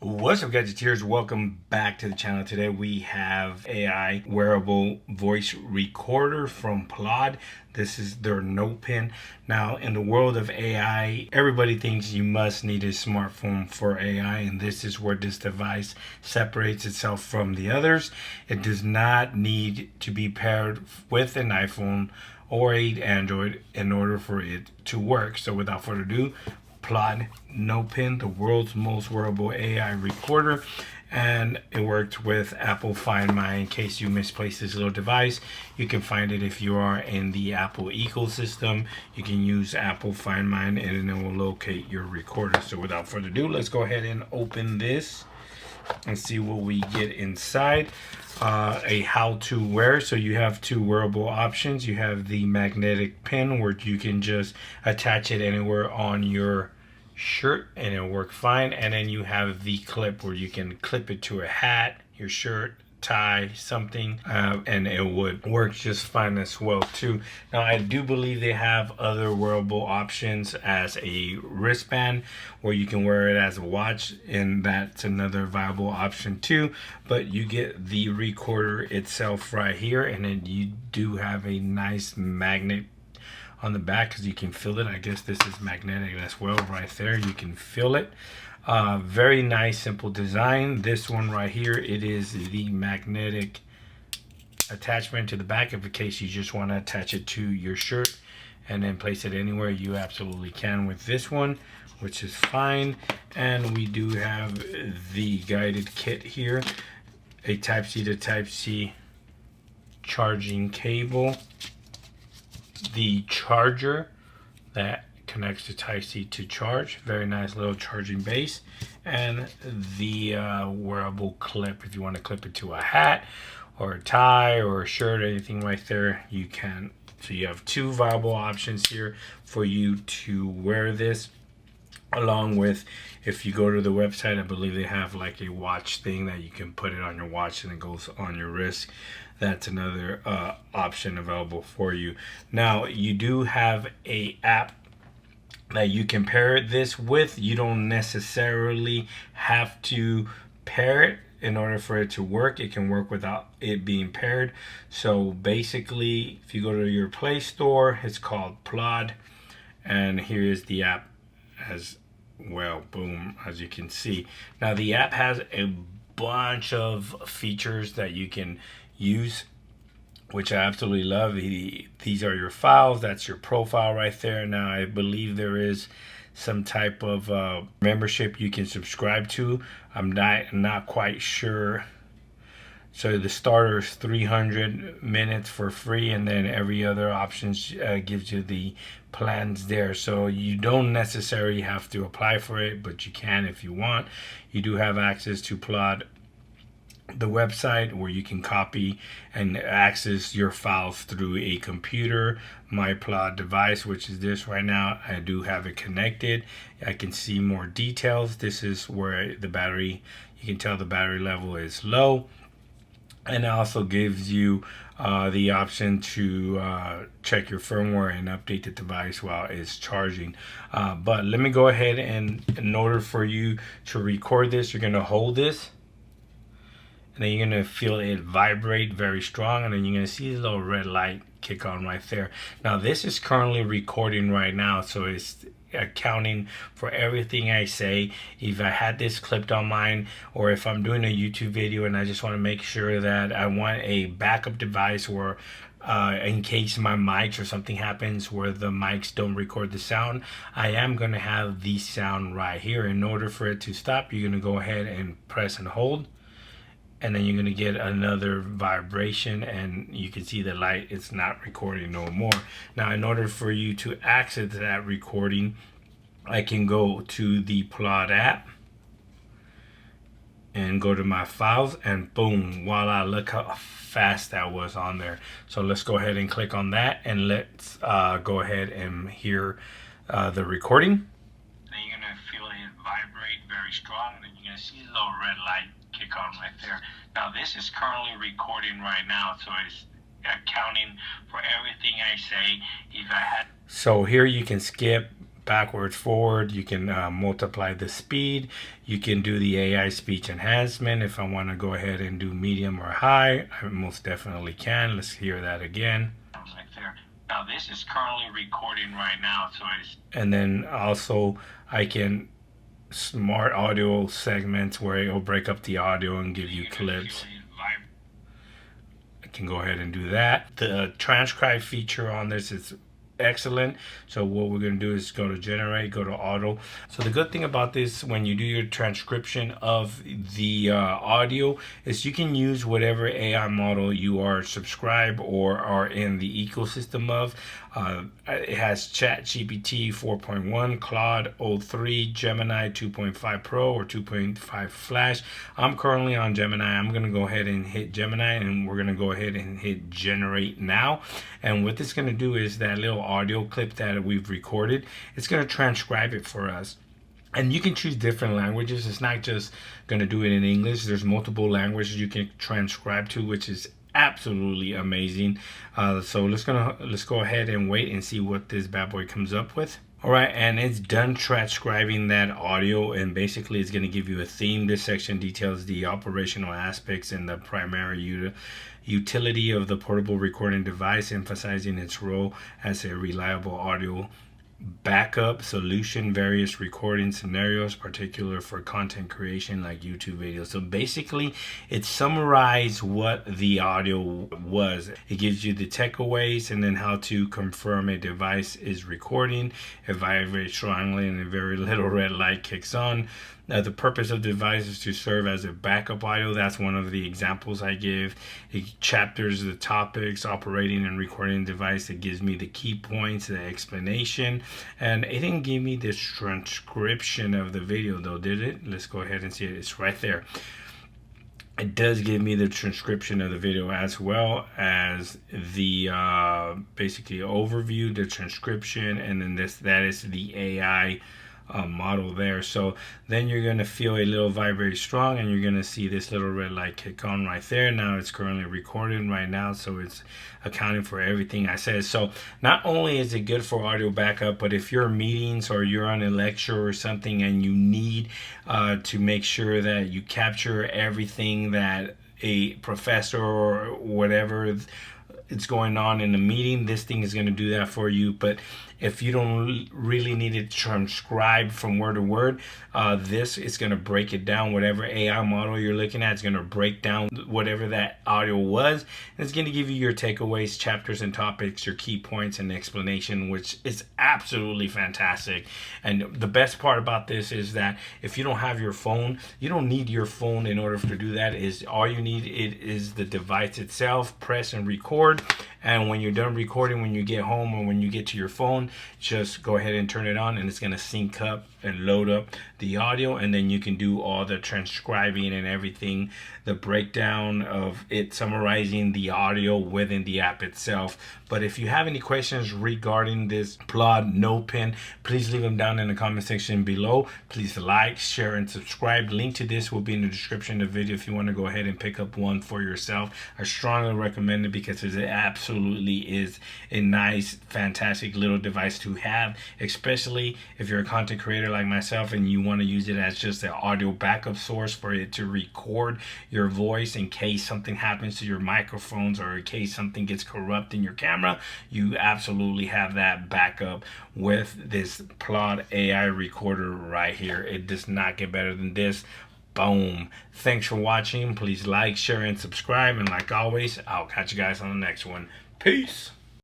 What's up, Gadgeteers? Welcome back to the channel. Today we have AI wearable voice recorder from Plaud. This is their note pen. Now, in the world of AI, everybody thinks you must need a smartphone for AI, and this is where this device separates itself from the others. It does not need to be paired with an iPhone or an Android in order for it to work. So without further ado, Plaud Note Pen, the world's most wearable AI recorder, and it worked with Apple Find My. In case you misplaced this little device, you can find it if you are in the Apple ecosystem. You can use Apple Find My and it will locate your recorder. So without further ado, let's go ahead and open this and see what we get inside. A how to wear. So you have two wearable options. You have the magnetic pin where you can just attach it anywhere on your shirt and it'll work fine, and then you have the clip where you can clip it to a hat, your shirt, tie, something, and it would work just fine as well too. Now I do believe they have other wearable options as a wristband where you can wear it as a watch, and that's another viable option too. But you get the recorder itself right here, and then you do have a nice magnet on the back because you can feel it. I guess this is magnetic as well right there. You can feel it. Very nice, simple design. This one right here, it is the magnetic attachment to the back in case you just want to attach it to your shirt and then place it anywhere. You absolutely can with this one, which is fine. And we do have the guided kit here, a Type-C to Type-C charging cable, the charger that connects to Type-C to charge, very nice little charging base, and the wearable clip. If you want to clip it to a hat or a tie or a shirt or anything right there, you can. So you have two viable options here for you to wear this, along with, if you go to the website, I believe they have like a watch thing that you can put it on your watch and it goes on your wrist. That's another option available for you. Now you do have a app that you can pair this with. You don't necessarily have to pair it in order for it to work. It can work without it being paired. So basically, if you go to your Play Store, it's called Plaud, and here is the app as well. Boom, as you can see. Now the app has a bunch of features that you can use, which I absolutely love. These are your files. That's your profile right there. Now I believe there is some type of membership you can subscribe to. I'm not quite sure. So the starter is 300 minutes for free, and then every other option gives you the plans there. So you don't necessarily have to apply for it, but you can if you want. You do have access to Plaud, the website, where you can copy and access your files through a computer. My Plaud device, which is this right now, I do have it connected. I can see more details. This is where the battery, you can tell the battery level is low. And it also gives you the option to check your firmware and update the device while it's charging. But let me go ahead, and in order for you to record this, you're going to hold this, and then you're going to feel it vibrate very strong, and then you're going to see the little red light kick on right there. Now this is currently recording right now, so it's accounting for everything I say. If I had this clipped on mine, or if I'm doing a YouTube video and I just want to make sure that I want a backup device where in case my mics or something happens where the mics don't record the sound, I am going to have the sound right here. In order for it to stop, you're going to go ahead and press and hold, and then you're going to get another vibration, and you can see the light. It's not recording no more. Now in order for you to access that recording, I can go to the Plaud app and go to my files, and boom, voila, look how fast that was on there. So let's go ahead and click on that, and let's go ahead and hear the recording. Then you're going to feel it vibrate very strong, and you're going to see the little red light kick on right there. Now this is currently recording right now, so it's accounting for everything I say. If I had, so here you can skip backwards, forward. You can multiply the speed. You can do the AI speech enhancement. If I want to go ahead and do medium or high, I most definitely can. Let's hear that again. Right there. Now this is currently recording right now, so it's... And then also I can smart audio segments where it'll break up the audio and give you clips. I can go ahead and do that. The transcribe feature on this is excellent. So what we're going to do is go to generate, go to auto. So the good thing about this, when you do your transcription of the audio, is you can use whatever AI model you are subscribed or are in the ecosystem of. It has ChatGPT 4.1, Claude 03, Gemini 2.5 Pro or 2.5 Flash. I'm currently on Gemini. I'm going to go ahead and hit Gemini, and we're going to go ahead and hit generate now. And what this is going to do is that little audio clip that we've recorded, it's going to transcribe it for us. And you can choose different languages. It's not just going to do it in English. There's multiple languages you can transcribe to, which is absolutely amazing. So let's go ahead and wait and see what this bad boy comes up with. All right, and it's done transcribing that audio, and basically it's going to give you a theme. This section details the operational aspects and the primary utility of the portable recording device, emphasizing its role as a reliable audio backup solution, various recording scenarios, particular for content creation like YouTube videos. So basically it summarized what the audio was. It gives you the takeaways and then how to confirm a device is recording. It vibrates strongly and a very little red light kicks on. The purpose of the device is to serve as a backup audio. That's one of the examples I give. It chapters the topics, operating and recording device. It gives me the key points, the explanation, and it didn't give me this transcription of the video though, did it? Let's go ahead and see it. It's right there. It does give me the transcription of the video as well as the basically overview, the transcription, and then that is the AI model there. So then you're going to feel a little vibrate strong, and you're going to see this little red light kick on right there. Now it's currently recording right now, so it's accounting for everything I said. So not only is it good for audio backup, but if you're in meetings or you're on a lecture or something and you need to make sure that you capture everything that a professor or whatever it's going on in the meeting, this thing is going to do that for you. But if you don't really need it transcribed from word to word, this is going to break it down. Whatever AI model you're looking at is going to break down whatever that audio was, and it's going to give you your takeaways, chapters and topics, your key points and explanation, which is absolutely fantastic. And the best part about this is that if you don't have your phone, you don't need your phone in order to do that. Is all you need is the device itself. Press and record, and when you're done recording, when you get home or when you get to your phone, just go ahead and turn it on, and it's going to sync up and load up the audio, and then you can do all the transcribing and everything, the breakdown of it, summarizing the audio within the app itself. But if you have any questions regarding this Plaud No Pen, please leave them down in the comment section below. Please like, share, and subscribe. Link to this will be in the description of the video if you want to go ahead and pick up one for yourself. I strongly recommend it because it absolutely is a nice, fantastic little device to have, especially if you're a content creator like myself and you want to use it as just an audio backup source for it to record your voice in case something happens to your microphones or in case something gets corrupt in your camera. You absolutely have that backup with this Plaud AI recorder right here. It does not get better than this. Boom. Thanks for watching. Please like, share, and subscribe. And like always, I'll catch you guys on the next one. Peace.